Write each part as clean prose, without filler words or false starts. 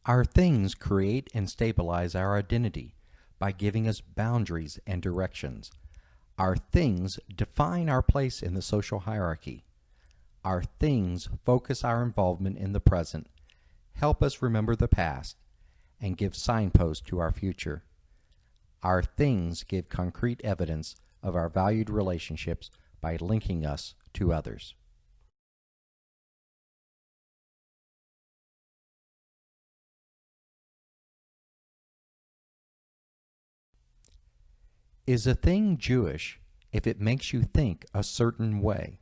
Our things create and stabilize our identity by giving us boundaries and directions. Our things define our place in the social hierarchy. Our things focus our involvement in the present, help us remember the past, and give signposts to our future. Our things give concrete evidence of our valued relationships by linking us to others. Is a thing Jewish if it makes you think a certain way?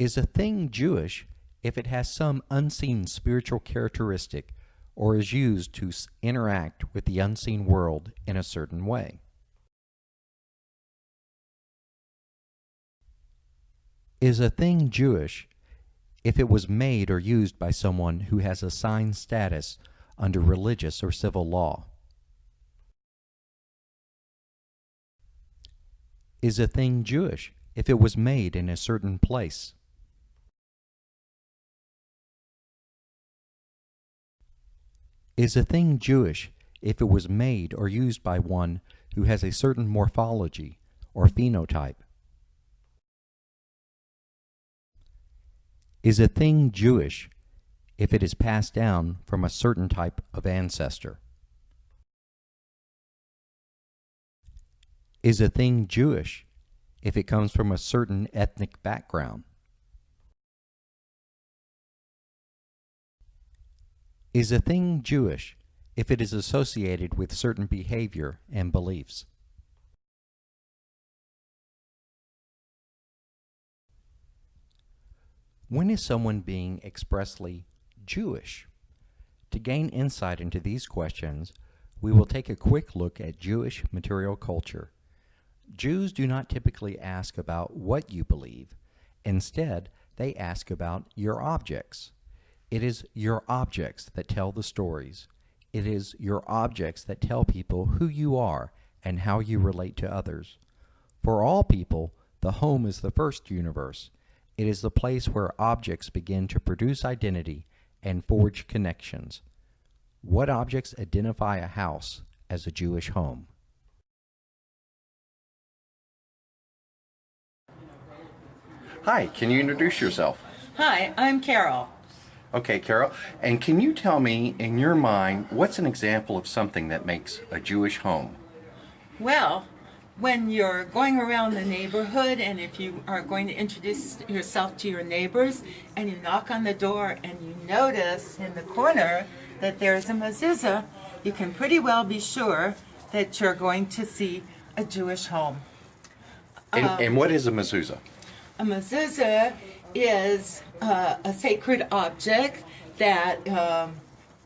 Is a thing Jewish if it has some unseen spiritual characteristic or is used to interact with the unseen world in a certain way? Is a thing Jewish if it was made or used by someone who has assigned status under religious or civil law? Is a thing Jewish if it was made in a certain place? Is a thing Jewish if it was made or used by one who has a certain morphology or phenotype? Is a thing Jewish if it is passed down from a certain type of ancestor? Is a thing Jewish if it comes from a certain ethnic background? Is a thing Jewish if it is associated with certain behavior and beliefs? When is someone being expressly Jewish? To gain insight into these questions, we will take a quick look at Jewish material culture. Jews do not typically ask about what you believe. Instead, they ask about your objects. It is your objects that tell the stories. It is your objects that tell people who you are and how you relate to others. For all people, the home is the first universe. It is the place where objects begin to produce identity and forge connections. What objects identify a house as a Jewish home? Hi, can you introduce yourself? Hi, I'm Carol. Okay, Carol, and can you tell me, in your mind, what's an example of something that makes a Jewish home? Well, when you're going around the neighborhood and if you are going to introduce yourself to your neighbors and you knock on the door and you notice in the corner that there's a mezuzah, you can pretty well be sure that you're going to see a Jewish home. And what is a mezuzah? A mezuzah is a sacred object that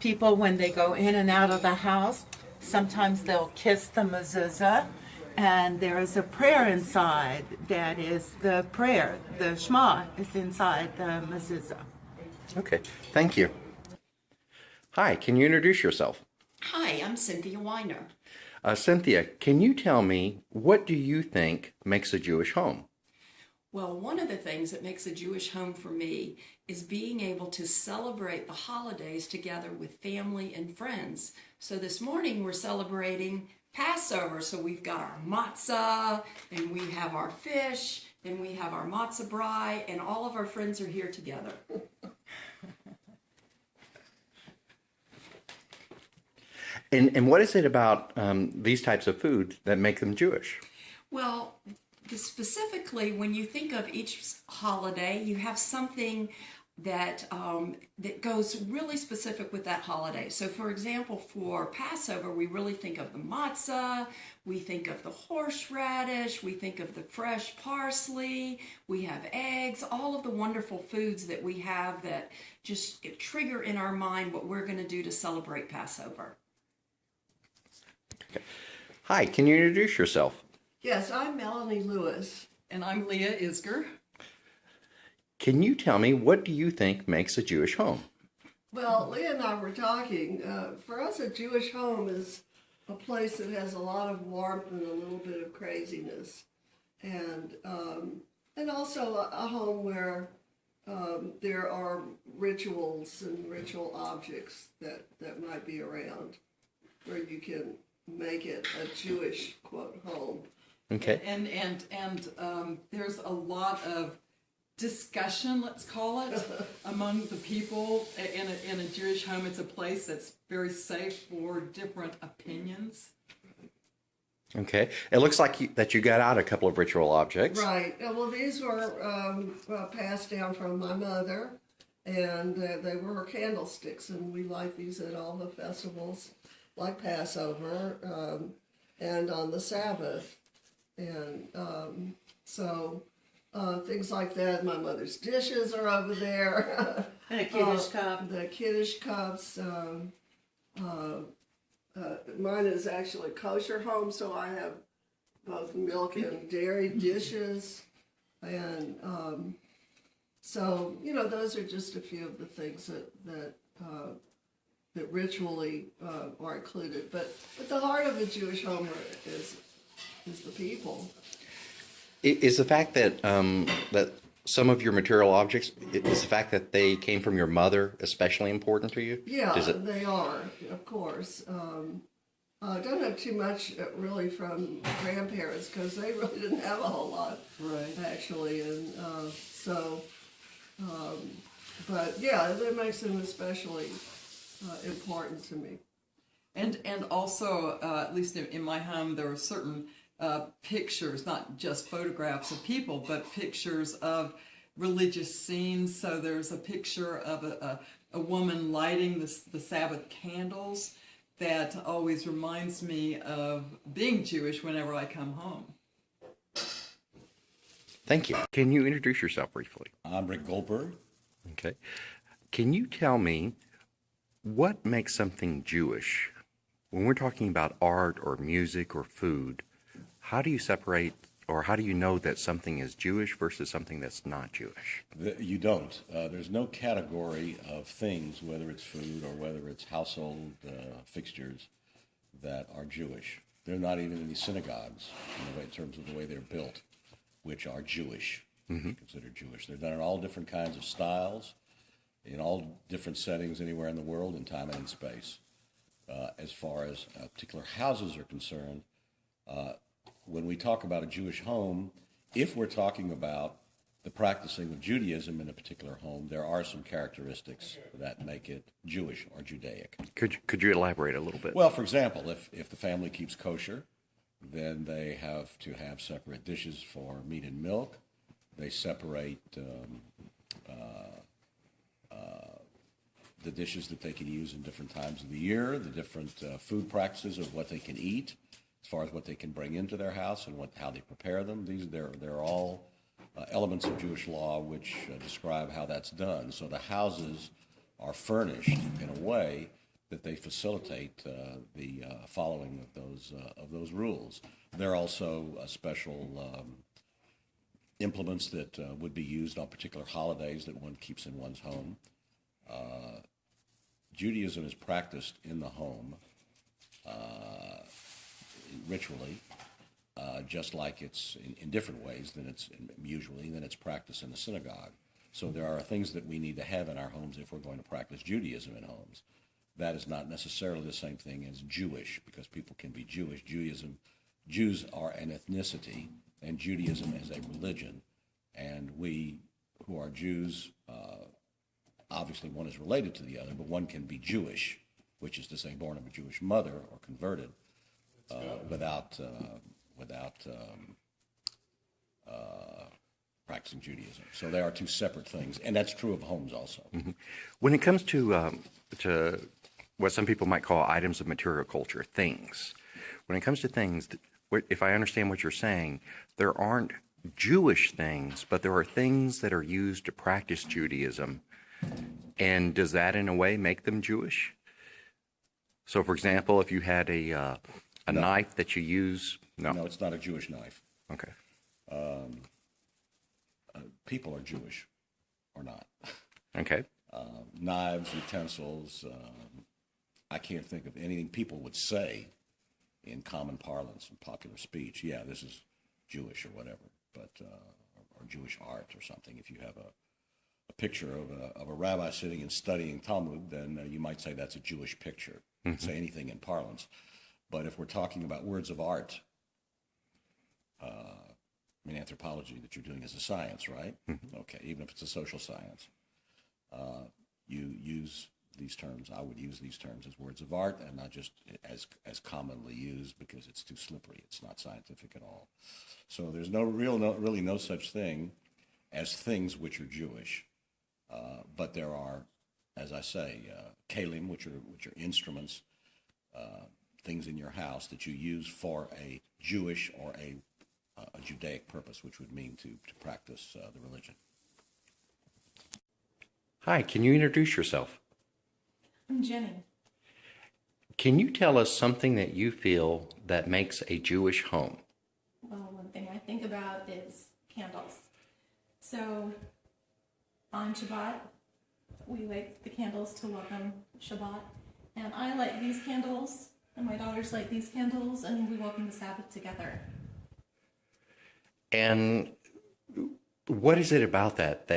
people, when they go in and out of the house, sometimes they'll kiss the mezuzah, and there is a prayer inside that is the prayer. The Shema is inside the mezuzah. Okay, thank you. Hi, can you introduce yourself? Hi, I'm Cynthia Weiner. Cynthia, can you tell me, what do you think makes a Jewish home? Well, one of the things that makes a Jewish home for me is being able to celebrate the holidays together with family and friends. So this morning we're celebrating Passover. So we've got our matzah, and we have our fish, and we have our matzah brie, and all of our friends are here together. And what is it about these types of foods that make them Jewish? Well, specifically, when you think of each holiday, you have something that that goes really specific with that holiday. So, for example, for Passover, we really think of the matzah, we think of the horseradish, we think of the fresh parsley, we have eggs, all of the wonderful foods that we have that just trigger in our mind what we're going to do to celebrate Passover. Okay. Hi, can you introduce yourself? Yes, I'm Melanie Lewis. And I'm Leah Isger. Can you tell me, what do you think makes a Jewish home? Well, Leah and I were talking. For us, a Jewish home is a place that has a lot of warmth and a little bit of craziness, and also a home where there are rituals and ritual objects that might be around where you can make it a Jewish, quote, home. Okay. And there's a lot of discussion, let's call it, among the people in a Jewish home. It's a place that's very safe for different opinions. Okay. It looks like that you got out a couple of ritual objects. Right. Well, these were passed down from my mother, and they were candlesticks, and we light these at all the festivals, like Passover, and on the Sabbath. And so things like that. My mother's dishes are over there. And a Kiddush cup. The Kiddush cups. Mine is actually kosher home, so I have both milk and dairy dishes. And so, those are just a few of the things that ritually are included. But the heart of a Jewish home is the people. Is the fact that that some of your material objects, is the fact that they came from your mother especially important to you? Yeah, they are, of course. I don't have too much really from grandparents because they really didn't have a whole lot, Right. actually. And but yeah, that makes them especially important to me. And also, at least in my home, there are certain pictures, not just photographs of people, but pictures of religious scenes. So there's a picture of a woman lighting the Sabbath candles that always reminds me of being Jewish whenever I come home. Thank you. Can you introduce yourself briefly? I'm Rick Goldberg. Okay. Can you tell me what makes something Jewish? When we're talking about art or music or food, how do you separate or how do you know that something is Jewish versus something that's not Jewish? You don't. There's no category of things, whether it's food or whether it's household fixtures, that are Jewish. There are not even any synagogues in terms of the way they're built, which are Jewish, considered Jewish. They're done in all different kinds of styles, in all different settings anywhere in the world, in time and in space. As far as particular houses are concerned, when we talk about a Jewish home, if we're talking about the practicing of Judaism in a particular home, there are some characteristics that make it Jewish or Judaic. Could you elaborate a little bit? Well, for example, if the family keeps kosher, then they have to have separate dishes for meat and milk. They separate the dishes that they can use in different times of the year, the different food practices of what they can eat, as far as what they can bring into their house and how they prepare them. They're all elements of Jewish law which describe how that's done. So the houses are furnished in a way that they facilitate the following of those rules. There are also special implements that would be used on particular holidays that one keeps in one's home. Judaism is practiced in the home ritually, just like it's in different ways than it's practiced in the synagogue. So there are things that we need to have in our homes if we're going to practice Judaism in homes. That is not necessarily the same thing as Jewish, because people can be Jewish. Jews are an ethnicity, and Judaism is a religion. And we who are Jews, obviously one is related to the other, but one can be Jewish, which is to say born of a Jewish mother or converted, without practicing Judaism. So they are two separate things, and that's true of homes also. Mm-hmm. When it comes to what some people might call items of material culture, things, when it comes to things, if I understand what you're saying, there aren't Jewish things, but there are things that are used to practice Judaism. And does that in a way make them Jewish? So, for example, if you had a knife that you use, No, it's not a Jewish knife. Okay. People are Jewish or not. Okay. Knives, utensils, I can't think of anything people would say in common parlance and popular speech. Yeah, this is Jewish or whatever, but or Jewish art or something. If you have a picture of a rabbi sitting and studying Talmud, then you might say that's a Jewish picture. You can say anything in parlance. But if we're talking about words of art, I mean, anthropology that you're doing is a science, right? Okay, even if it's a social science. You use these terms, I would use these terms as words of art and not just as commonly used because it's too slippery. It's not scientific at all. So there's really no such thing as things which are Jewish. But there are, as I say, kelim, which are instruments, things in your house that you use for a Jewish or a Judaic purpose, which would mean to practice the religion. Hi, can you introduce yourself? I'm Jenny. Can you tell us something that you feel that makes a Jewish home? Well, one thing I think about is candles. So on Shabbat, we light the candles to welcome Shabbat. And I light these candles, and my daughters light these candles, and we welcome the Sabbath together. And what is it about that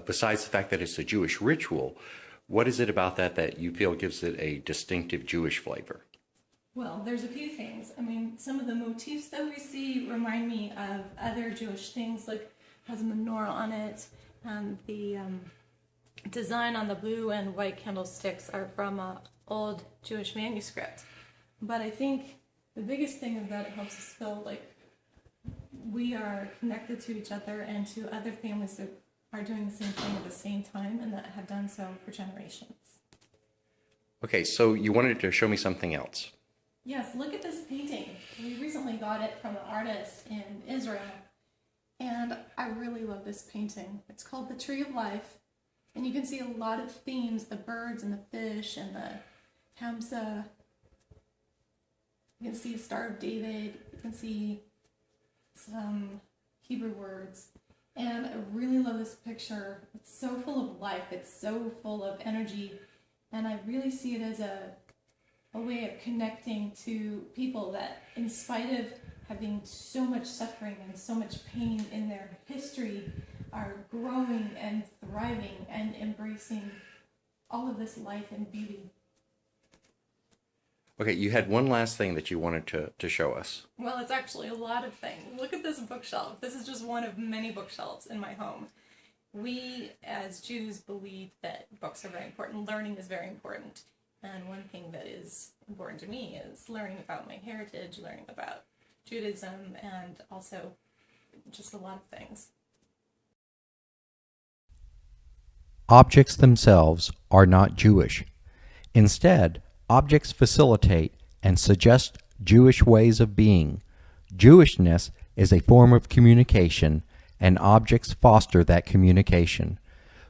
besides the fact that it's a Jewish ritual, what is it about that you feel gives it a distinctive Jewish flavor? Well, there's a few things. I mean, some of the motifs that we see remind me of other Jewish things, like has a menorah on it, and the design on the blue and white candlesticks are from an old Jewish manuscript. But I think the biggest thing is that it helps us feel like we are connected to each other and to other families that are doing the same thing at the same time and that have done so for generations. Okay, so you wanted to show me something else. Yes, look at this painting. We recently got it from an artist in Israel, and I really love this painting. It's called The Tree of Life, and you can see a lot of themes, the birds and the fish and the Hamza. You can see a Star of David. You can see some Hebrew words. And I really love this picture. It's so full of life. It's so full of energy. And I really see it as a way of connecting to people that, in spite of having so much suffering and so much pain in their history, are growing and thriving and embracing all of this life and beauty. Okay, you had one last thing that you wanted to show us. Well, it's actually a lot of things. Look at this bookshelf. This is just one of many bookshelves in my home. We, as Jews, believe that books are very important. Learning is very important. And one thing that is important to me is learning about my heritage, learning about Judaism, and also just a lot of things. Objects themselves are not Jewish. Instead, objects facilitate and suggest Jewish ways of being. Jewishness is a form of communication, and objects foster that communication.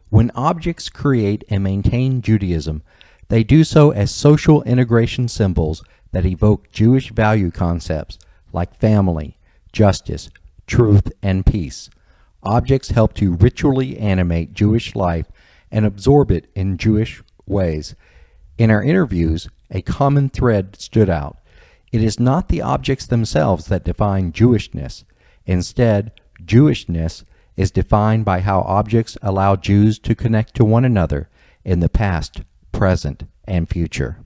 When objects create and maintain Judaism, they do so as social integration symbols that evoke Jewish value concepts like family, justice, truth, and peace. Objects help to ritually animate Jewish life and absorb it in Jewish ways. In our interviews, a common thread stood out. It is not the objects themselves that define Jewishness. Instead, Jewishness is defined by how objects allow Jews to connect to one another in the past, present, and future.